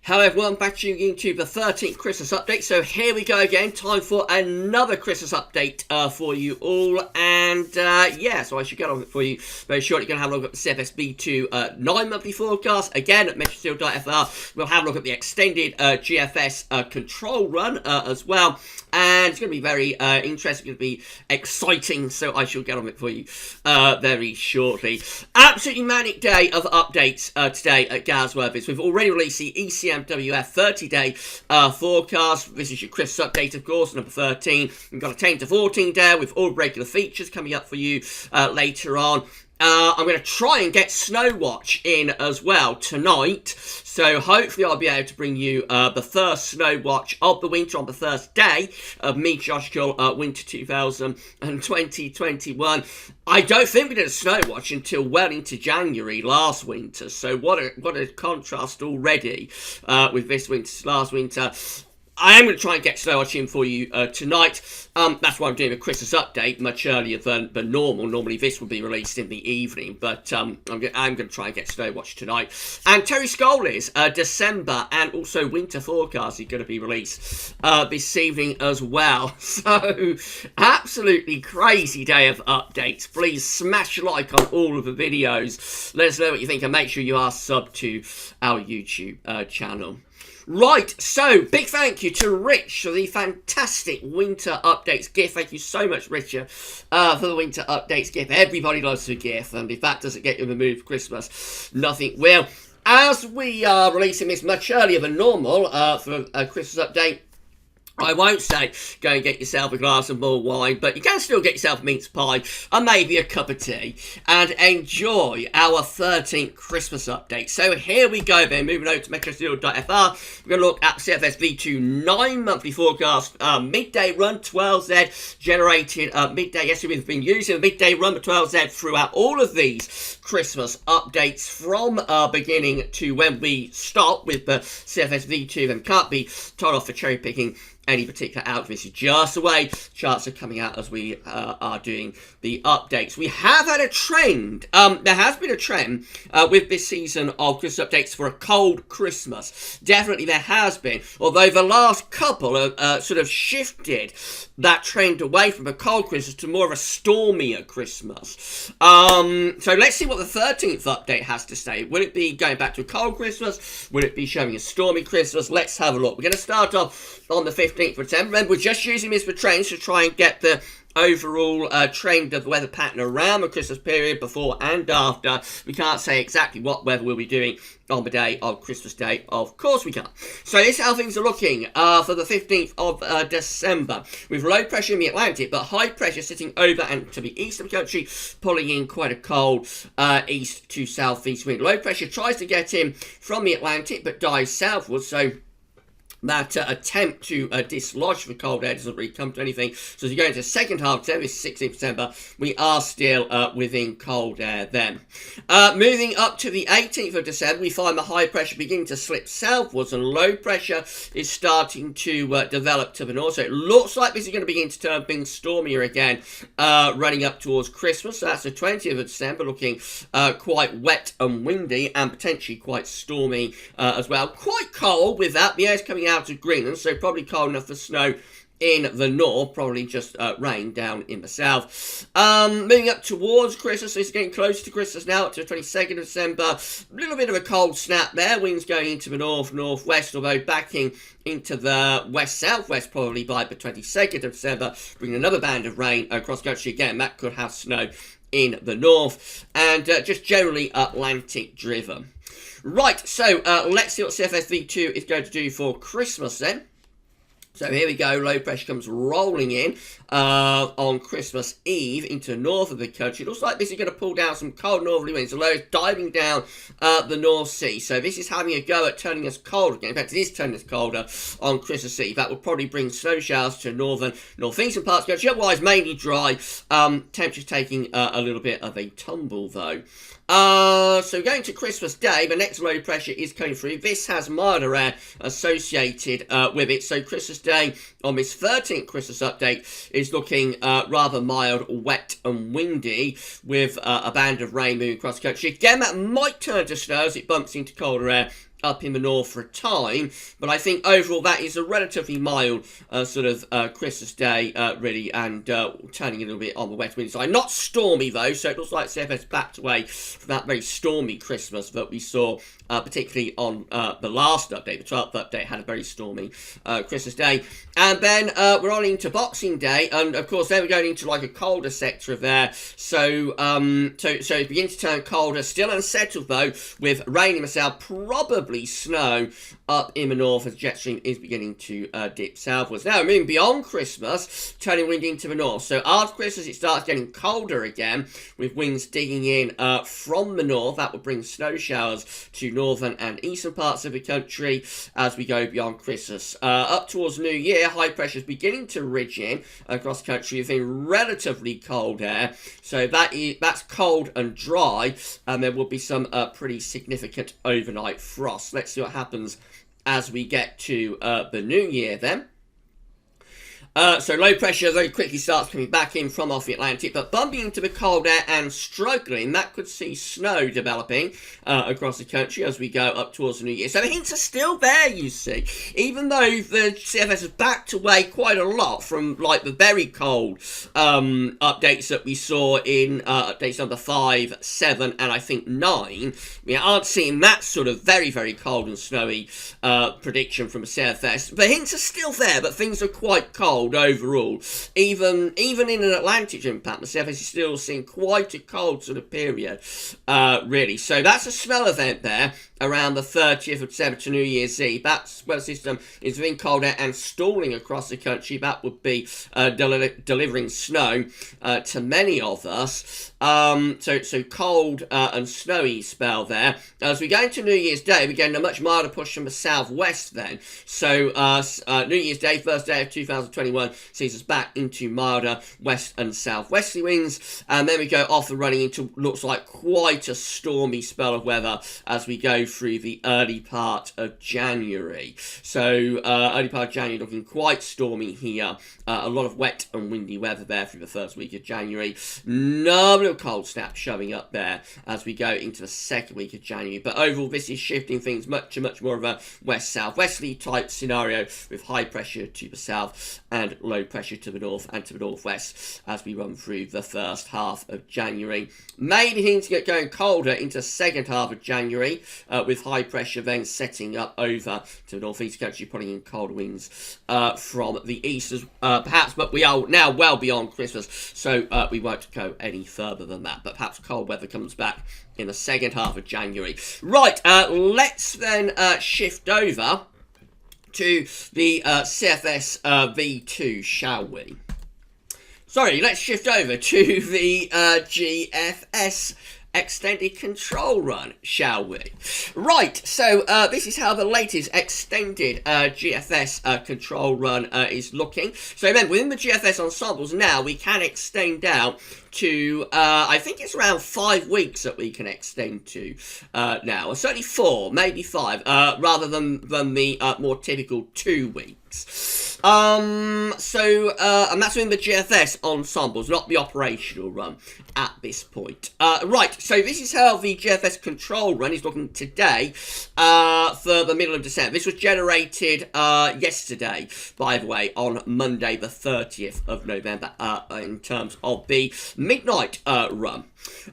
Hello everyone, back tuning into the 13th Christmas update. So here we go again, time for another Christmas update for you all. And yeah, so I should get on it for you very shortly. Going to have a look at the CFSV2 9-monthly forecast. Again, at metrosteel.fr, we'll have a look at the extended GFS control run as well. And it's going to be very interesting, going to be exciting, so I shall get on it for you very shortly. Absolutely manic day of updates today at GavsWeatherVids. We've already released the ECMWF 30-day forecast. This is your Christmas update, of course, number 13. We've got a 10 to 14 day with all regular features coming up for you later on. I'm going to try and get Snow Watch in as well tonight, so hopefully I'll be able to bring you the first Snow Watch of the winter on the first day of meteorological winter 2020-21. I don't think we did a Snow Watch until well into January last winter, so what a contrast already with this winter, last winter. I am going to try and get Snow Watch in for you tonight. That's why I'm doing a Christmas update much earlier than normal. Normally this would be released in the evening, but I'm going to try and get Snow Watch tonight. And Terry Scully's December and also winter forecast is going to be released this evening as well. So, absolutely crazy day of updates. Please smash like on all of the videos. Let us know what you think and make sure you are subbed to our YouTube channel. Right, so big thank you to Rich for the fantastic winter updates gift. Thank you so much, Richard, for the winter updates gift. Everybody loves a gift, and if that doesn't get you in the mood for Christmas, nothing will. As we are releasing this much earlier than normal for a Christmas update, I won't say go and get yourself a glass of mulled wine, but you can still get yourself a mince pie and maybe a cup of tea and enjoy our 13th Christmas update. So here we go then, moving over to metrosteel.fr. We're going to look at CFSV2 9-monthly forecast, midday run 12Z generated midday. Yes, we've been using the midday run for 12Z throughout all of these Christmas updates from beginning to when we stop with the CFSV2 and can't be told off for cherry picking any particular outfit. This is just the way charts are coming out as we are doing the updates. We have had a trend. There has been a trend with this season of Christmas updates for a cold Christmas. Definitely there has been. Although the last couple have sort of shifted that trend away from a cold Christmas to more of a stormier Christmas. So let's see what the 13th update has to say. Will it be going back to a cold Christmas? Will it be showing a stormy Christmas? Let's have a look. We're going to start off on the 15th of December. Remember, we're just using this for trends to try and get the overall trend of the weather pattern around the Christmas period before and after. We can't say exactly what weather we'll be doing on the day of Christmas Day. Of course we can't. So this is how things are looking for the 15th of December. With low pressure in the Atlantic, but high pressure sitting over and to the east of the country, pulling in quite a cold east to southeast wind. Low pressure tries to get in from the Atlantic, but dies southwards, so that attempt to dislodge the cold air doesn't really come to anything. So as you go into the second half of December, 16th December, we are still within cold air then. Moving up to the 18th of December, we find the high pressure beginning to slip southwards and low pressure is starting to develop to the north. So it looks like this is going to begin to turn things stormier again, running up towards Christmas. So that's the 20th of December, looking quite wet and windy and potentially quite stormy as well. Quite cold with that. The air's coming out of Greenland, so probably cold enough for snow in the north, probably just rain down in the south. Moving up towards Christmas, it's getting closer to Christmas now, up to the 22nd of December. A little bit of a cold snap there, winds going into the north-northwest, although backing into the west-southwest probably by the 22nd of December, bringing another band of rain across the country. Again, that could have snow in the north, and just generally Atlantic driven. Right, so let's see what CFSV2 is going to do for Christmas then. So here we go, low pressure comes rolling in on Christmas Eve into the north of the country. It looks like this is going to pull down some cold northerly winds. The low is diving down the North Sea. So this is having a go at turning us cold again. In fact, it is turning us colder on Christmas Eve. That will probably bring snow showers to northeastern parts of the country. Otherwise, mainly dry. Temperatures taking a little bit of a tumble, though. So going to Christmas Day, the next low pressure is coming through. This has milder air associated with it. So Christmas Day on this 13th Christmas update is looking rather mild, wet and windy with a band of rain moving across the country. Again, that might turn to snow as it bumps into colder air up in the north for a time, but I think overall that is a relatively mild sort of Christmas day, really, and turning a little bit on the west wind side. Not stormy though, so it looks like CFS backed away from that very stormy Christmas that we saw, particularly on the last update. The 12th update had a very stormy Christmas day, and then we're on into Boxing Day, and of course then we're going into like a colder sector of there. So so it begins to turn colder, still unsettled though, with rain in the south, probably snow up in the north as jet stream is beginning to dip southwards. Now, moving beyond Christmas, turning wind into the north. So after Christmas, it starts getting colder again, with winds digging in from the north. That will bring snow showers to northern and eastern parts of the country as we go beyond Christmas. Up towards New Year, high pressure is beginning to ridge in across the country within relatively cold air. So that's cold and dry, and there will be some pretty significant overnight frost. Let's see what happens as we get to the new year then. So low pressure very quickly starts coming back in from off the Atlantic, but bumping into the cold air and struggling. That could see snow developing across the country as we go up towards the new year. So the hints are still there, you see. Even though the CFS has backed away quite a lot from like the very cold updates that we saw in updates number 5, 7, and I think 9, we aren't seeing that sort of very, very cold and snowy prediction from the CFS. The hints are still there, but things are quite cold overall. Even in an Atlantic impact, the CFS is still seeing quite a cold sort of period, really. So that's a smell event there around the 30th of December to New Year's Eve. That weather system is within cold air and stalling across the country. That would be delivering snow to many of us. So cold and snowy spell there. As we go into New Year's Day, we're getting a much milder push from the southwest then. So New Year's Day, first day of 2021, sees us back into milder west and southwesterly winds, and then we go off and running into looks like quite a stormy spell of weather as we go through the early part of January. So early part of January looking quite stormy here. A lot of wet and windy weather there through the first week of January. No little cold snap showing up there as we go into the second week of January. But overall, this is shifting things much more of a west-southwesterly type scenario with high pressure to the south and low pressure to the north and to the northwest as we run through the first half of January. Maybe hinting to get going colder into the second half of January, with high pressure then setting up over to the northeast country, putting in cold winds from the east as perhaps, but we are now well beyond Christmas, so we won't go any further than that. But perhaps cold weather comes back in the second half of January. Right, let's then shift over to the CFS V2, shall we? Sorry, let's shift over to the GFS extended control run, shall we? Right, so this is how the latest extended GFS control run is looking. So remember, within the GFS ensembles now, we can extend out to, I think it's around 5 weeks that we can extend to now, or certainly 4, maybe 5, rather than the more typical 2 weeks. And that's in the GFS ensembles, not the operational run at this point. Right, so this is how the GFS control run is looking today for the middle of December. This was generated yesterday, by the way, on Monday the 30th of November, in terms of the midnight run.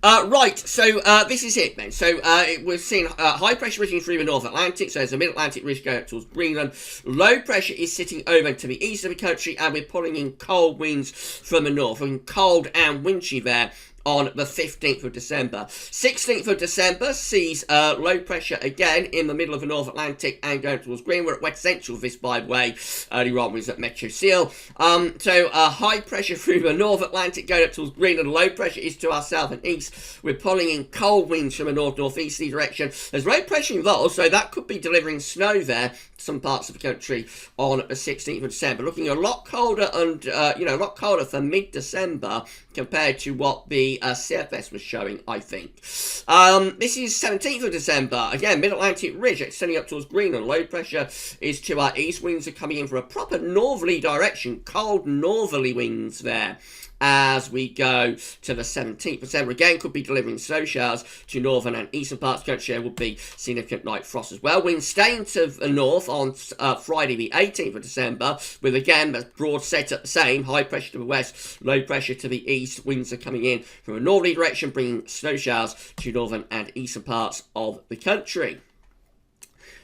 Right, so this is it then. So we're seeing high pressure ridging through the North Atlantic, so there's a mid-Atlantic ridge going up towards Greenland. Low pressure is sitting over to the east of the country, and we're pulling in cold winds from the north, and cold and wintry there on the 15th of December. 16th of December sees low pressure again in the middle of the North Atlantic and going towards Greenland. We're at west central of this, by the way. Earlier on was at Metro Seal. So high pressure through the North Atlantic going up towards Greenland. Low pressure is to our south and east. We're pulling in cold winds from a north-northeasterly direction. There's low pressure involved, so that could be delivering snow there, some parts of the country, on the 16th of December. Looking a lot colder and, a lot colder for mid-December compared to what the CFS was showing, I think. This is 17th of December. Again, mid-Atlantic ridge extending up towards Greenland. Low pressure is to our east. Winds are coming in from a proper northerly direction. Cold northerly winds there. as we go to the 17th of December. Again, could be delivering snow showers to northern and eastern parts of the country. There will be significant night frost as well. Winds staying to the north on Friday the 18th of December, with again a broad setup the same. High pressure to the west, low pressure to the east. Winds are coming in from a northerly direction, bringing snow showers to northern and eastern parts of the country.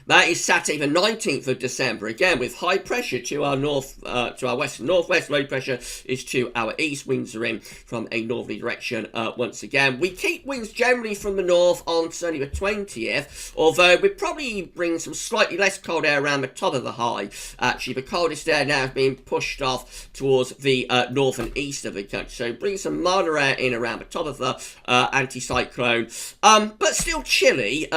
That is Saturday the 19th of December, again with high pressure to our north, to our west and northwest. Low pressure is to our east. Winds are in from a northerly direction once again. We keep winds generally from the north on certainly the 20th, although we probably bring some slightly less cold air around the top of the high. Actually, the coldest air now is being pushed off towards the north and east of the country, so bring some milder air in around the top of the anticyclone, but still chilly,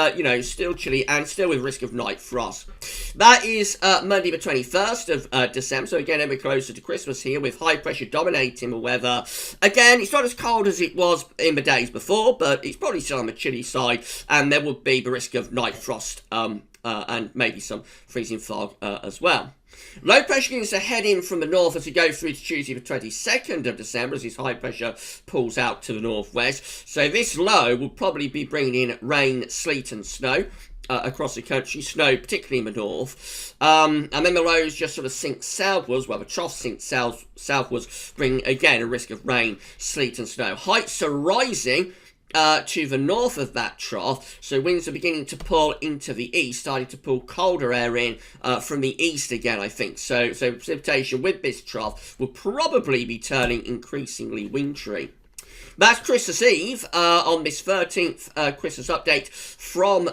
still chilly and still with risk of night frost. That is Monday the 21st of December, so again ever closer to Christmas here, with high pressure dominating the weather. Again, it's not as cold as it was in the days before, but it's probably still on the chilly side, and there would be the risk of night frost and maybe some freezing fog as well. Low pressure begins to head in from the north as we go through to Tuesday the 22nd of December, as this high pressure pulls out to the northwest. So this low will probably be bringing in rain, sleet and snow across the country. Snow particularly in the north, and then the lows just sort of sink southwards, well the trough sinks southwards, bringing again a risk of rain, sleet and snow. Heights are rising to the north of that trough, so winds are beginning to pull into the east, starting to pull colder air in from the east again, I think. So precipitation with this trough will probably be turning increasingly wintry. That's Christmas Eve on this 13th Christmas update from the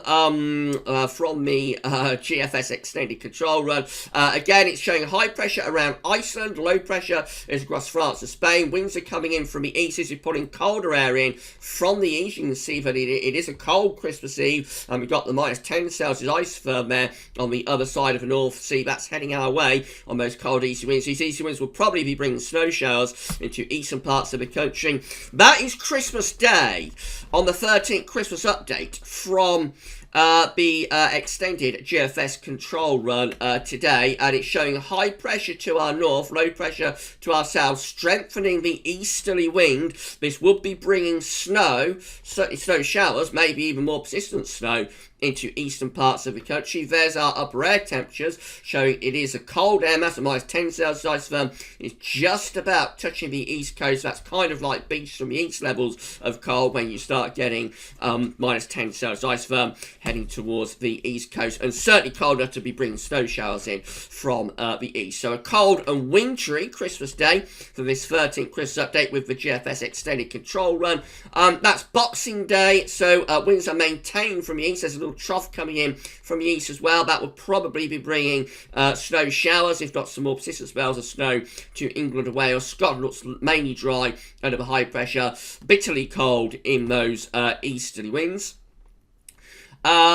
GFS Extended Control Run. Again, it's showing high pressure around Iceland, low pressure is across France and Spain. Winds are coming in from the east as we're pulling colder air in from the east. You can see that it is a cold Christmas Eve, and we've got the -10 ice firm there on the other side of the North Sea. That's heading our way on those cold easy winds. These easy winds will probably be bringing snow showers into eastern parts of the country. That is Christmas Day on the 13th Christmas update from the extended GFS control run today, and it's showing high pressure to our north, low pressure to our south, strengthening the easterly wind. This would be bringing snow, certainly snow showers, maybe even more persistent snow into eastern parts of the country. There's our upper air temperatures showing it is a cold air mass, a -10 ice firm is just about touching the east coast. That's kind of like beach from the east levels of cold when you start getting -10 ice firm heading towards the east coast, and certainly cold enough to be bringing snow showers in from the east. So a cold and wintry Christmas Day for this 13th Christmas update with the GFS Extended Control Run. That's Boxing Day, so winds are maintained from the east. There's a little trough coming in from the east as well. That would probably be bringing snow showers, if not some more persistent spells of snow, to England and Wales. Scotland looks mainly dry under the high pressure, bitterly cold in those easterly winds.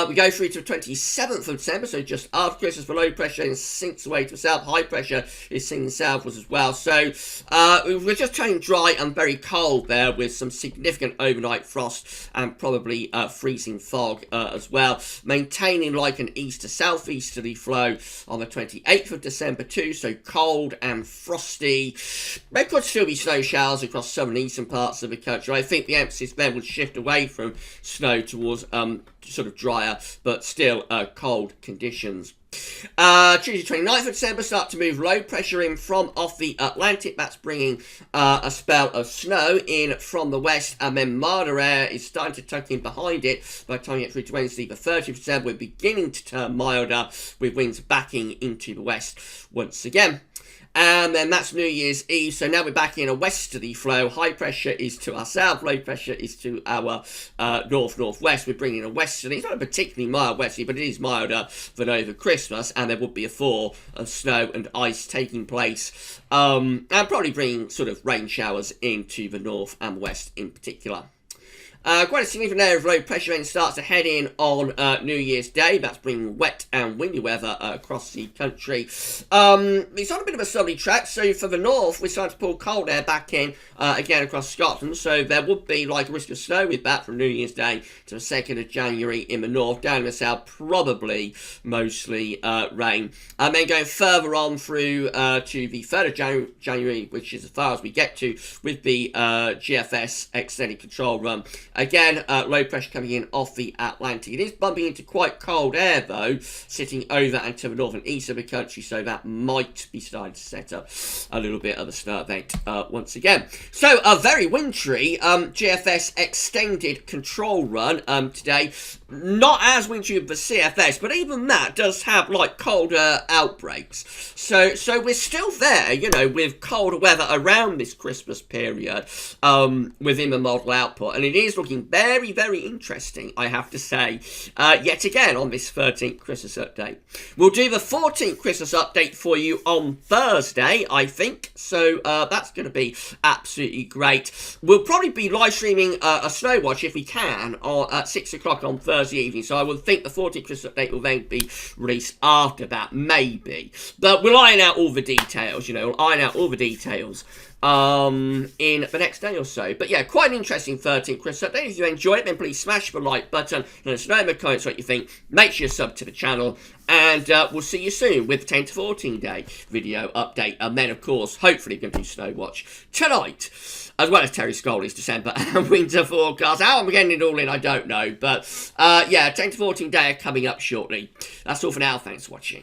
We go through to the 27th of December, so just after Christmas, the low pressure and sinks away to the south. High pressure is sinking southwards as well. So we're just turning dry and very cold there, with some significant overnight frost and probably freezing fog as well. Maintaining like an east to southeasterly flow on the 28th of December too, so cold and frosty. There could still be snow showers across southern and eastern parts of the country. I think the emphasis then would shift away from snow towards sort of drier but still cold conditions. Tuesday 29th of December, start to move low pressure in from off the Atlantic. That's bringing a spell of snow in from the west, and then milder air is starting to tuck in behind it. By the time you get through to Wednesday the 30th of December, we're beginning to turn milder, with winds backing into the west once again. And then that's New Year's Eve, so now we're back in a westerly flow. High pressure is to our south, low pressure is to our north-northwest. We're bringing a westerly, it's not a particularly mild westerly, but it is milder than over Christmas, and there would be a fall of snow and ice taking place, and probably bringing sort of rain showers into the north and west in particular. Quite a significant area of low pressure then starts to head in on New Year's Day. That's bringing wet and windy weather across the country. It's on a bit of a southerly track, so for the north, we're starting to pull cold air back in again across Scotland. So there would be like a risk of snow with that from New Year's Day to the 2nd of January in the north. Down in the south, probably mostly rain. And then going further on through to the 3rd of January, which is as far as we get to with the GFS extended control run. Again, low pressure coming in off the Atlantic. It is bumping into quite cold air, though, sitting over and to the north and east of the country, so that might be starting to set up a little bit of a snow event once again. So, a very wintry GFS extended control run today. Not as wintry as the CFS, but even that does have, like, colder outbreaks. So we're still there, you know, with colder weather around this Christmas period within the model output. And it is looking very, very interesting, I have to say, yet again on this 13th Christmas update. We'll do the 14th Christmas update for you on Thursday, I think. So that's going to be absolutely great. We'll probably be live streaming a snow watch if we can at 6 o'clock on Thursday evening. So I would think the 14th Christmas update will then be released after that, maybe. But we'll iron out all the details, you know, we'll iron out all the details in the next day or so. But yeah, quite an interesting 13th Christmas update. If you enjoy it, then please smash the like button. Let us know in the comments what you think. Make sure you sub to the channel. And we'll see you soon with the 10 to 14 day video update. And then, of course, hopefully going to do Snow Watch tonight, as well as Terry Scully's December and winter forecast. How I'm getting it all in, I don't know. But yeah, 10 to 14 day coming up shortly. That's all for now. Thanks for watching.